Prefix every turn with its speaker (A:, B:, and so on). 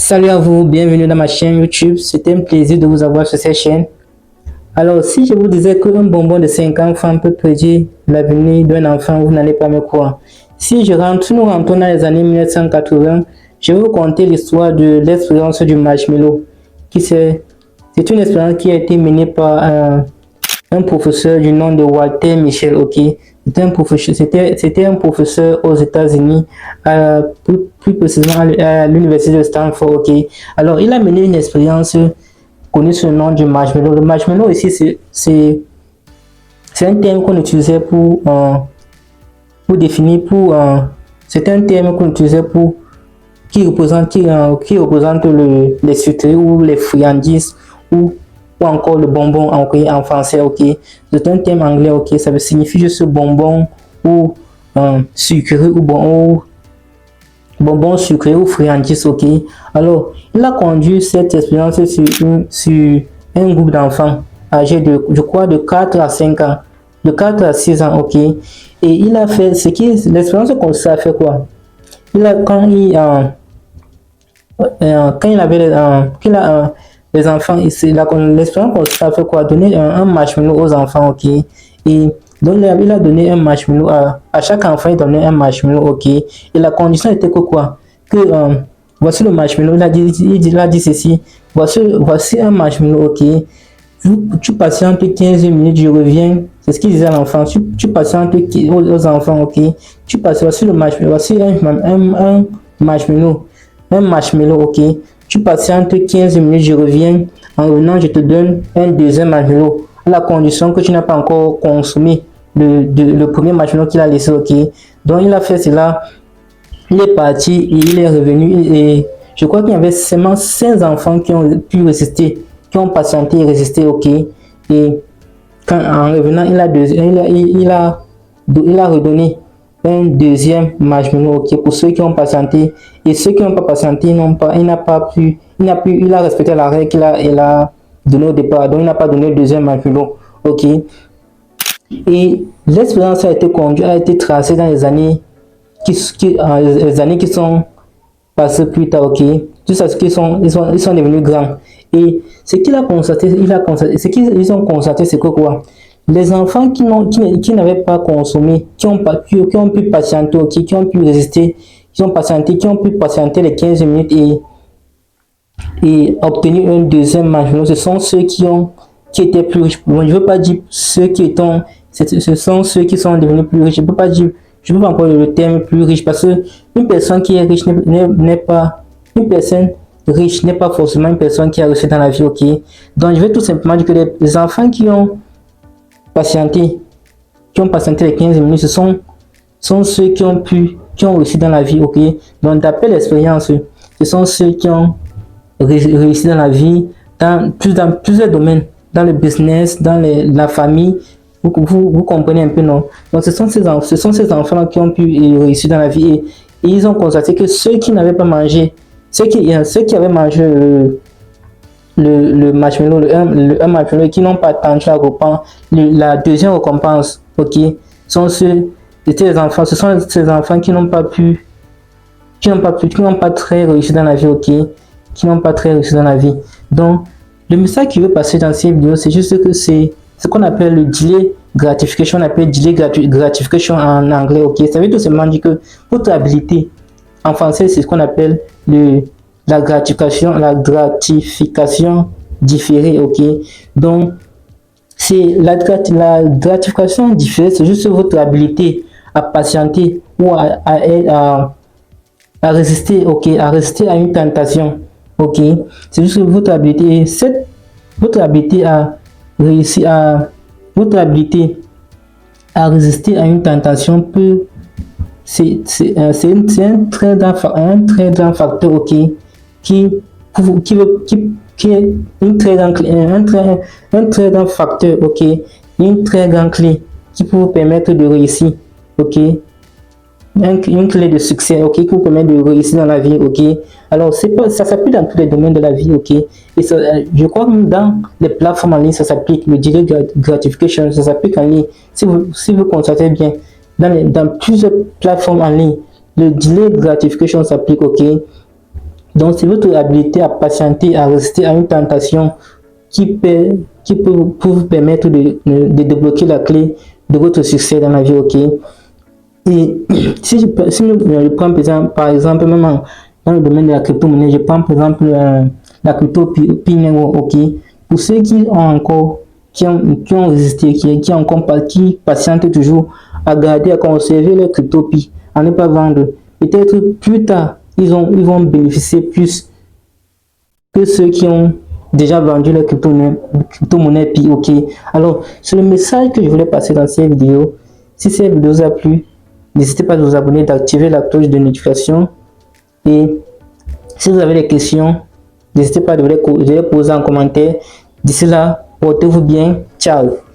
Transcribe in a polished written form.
A: Salut à vous, bienvenue dans ma chaîne YouTube. C'était un plaisir de vous avoir sur cette chaîne. Alors, si je vous disais qu'un bonbon de 5 enfants peut prédire l'avenir d'un enfant, vous n'allez pas me croire. Si nous rentrons dans les années 1980, je vais vous conter l'histoire de l'expérience du marshmallow. C'est une expérience qui a été menée par un professeur du nom de Walter Mischel, ok. C'était un professeur aux États-Unis, plus précisément à l'université de Stanford, ok. Alors, il a mené une expérience connue sous le nom du marshmallow. Le marshmallow ici, c'est un terme qu'on utilisait pour définir, c'est un terme qu'on utilisait pour qui représente les sucreries ou les friandises ou encore le bonbon en français, ok. C'est un terme anglais, ok. Ça veut signifier juste bonbon ou sucré ou bonbon sucré ou friandise, ok. Alors, il a conduit cette expérience sur un groupe d'enfants âgés de, je crois, de 4 à 5 ans, de 4 à 6 ans, ok. Et il a fait l'expérience qu'on a fait quoi? Quand il avait les enfants, l'expérience qu'on a fait quoi? Donner un marshmallow aux enfants, ok. Et donc il a donné un marshmallow à chaque enfant, il donnait un marshmallow, ok. Et la condition était que quoi? Que voici le marshmallow, il a dit ceci, voici un marshmallow, ok. Tu patientes 15 minutes, je reviens. C'est ce qu'il disait à l'enfant. Tu patientes aux enfants, ok. Voici le marshmallow, voici un marshmallow. Un marshmallow, ok. Tu patientes 15 minutes, je reviens. En revenant, je te donne un deuxième marshmallow. À la condition que tu n'as pas encore consommé le premier marshmallow qu'il a laissé, ok. Donc, il a fait cela. Il est parti et il est revenu. Et je crois qu'il y avait seulement 5 enfants qui ont pu résister, qui ont patienté et résisté, ok. Et en revenant, il a redonné un deuxième marshmallow, ok, pour ceux qui ont patienté. Et ceux qui n'ont pas patienté, il a respecté la règle qu'il a donnée au départ. Donc, il n'a pas donné le deuxième marshmallow, ok. Et l'expérience a été tracée dans les années les années qui sont passées plus tard, ok. Tout ça, ils sont devenus grands. Et ce qu'ils ont constaté, c'est que quoi? Les enfants qui n'avaient pas consommé, qui ont pu patienter, okay, qui ont pu résister, qui ont pu patienter les 15 minutes et obtenir un deuxième marshmallow, ce sont ceux qui étaient plus riches. Bon, je ne veux pas dire ce sont ceux qui sont devenus plus riches. Je ne peux pas encore le terme plus riche parce que une personne qui est riche une personne riche n'est pas forcément une personne qui a réussi dans la vie, ok. Donc, je vais tout simplement dire que les enfants qui ont patienté les 15 minutes, ce sont ceux qui ont réussi dans la vie, ok. Donc, d'après l'expérience, ce sont ceux qui ont réussi dans la vie dans plusieurs domaines, dans le business, dans la famille. Vous comprenez un peu, non? Donc, ce sont ces enfants qui ont pu réussir dans la vie et ils ont constaté que ceux qui n'avaient pas mangé, ceux qui avaient mangé le marshmallow, un marshmallow qui n'ont pas attendu la deuxième récompense, ok, ce sont ces enfants qui n'ont pas très réussi dans la vie, ok, qui n'ont pas très réussi dans la vie. Donc, le message qui veut passer dans cette vidéo, c'est juste que c'est ce qu'on appelle le delay gratification, on appelle delay gratification en anglais, ok. Ça veut tout simplement dire que votre habilité, en français, c'est ce qu'on appelle la gratification différée, ok. Donc, c'est la gratification différée, c'est juste votre habilité à patienter ou à résister, ok, à résister à une tentation, ok. C'est juste votre habilité, votre habilité à résister à une tentation c'est un très grand facteur, ok, qui est un très grand facteur, ok, une très grande clé qui peut vous permettre de réussir, ok, une clé de succès, ok, qui vous permet de réussir dans la vie, ok. Alors, ça s'applique dans tous les domaines de la vie, ok. Et ça, je crois que dans les plateformes en ligne, ça s'applique, le delay gratification, ça s'applique en ligne. Si vous constatez bien, dans plusieurs plateformes en ligne, le delay gratification s'applique, ok. Donc, c'est votre habilité à patienter, à résister à une tentation qui peut vous permettre de débloquer la clé de votre succès dans la vie, ok? Et si je prends par exemple, même dans le domaine de la crypto-monnaie, je prends par exemple la crypto Pi-Network, ok? Pour ceux qui ont encore, qui ont résisté, qui patientent toujours à garder, à conserver leur crypto Pi, à ne pas vendre, peut-être plus tard, ils vont bénéficier plus que ceux qui ont déjà vendu leur crypto-monnaie Pi, ok? Alors, c'est le message que je voulais passer dans cette vidéo. Si cette vidéo vous a plu, n'hésitez pas à vous abonner, d'activer la cloche de notification. Et si vous avez des questions, n'hésitez pas à les poser en commentaire. D'ici là, portez-vous bien. Ciao.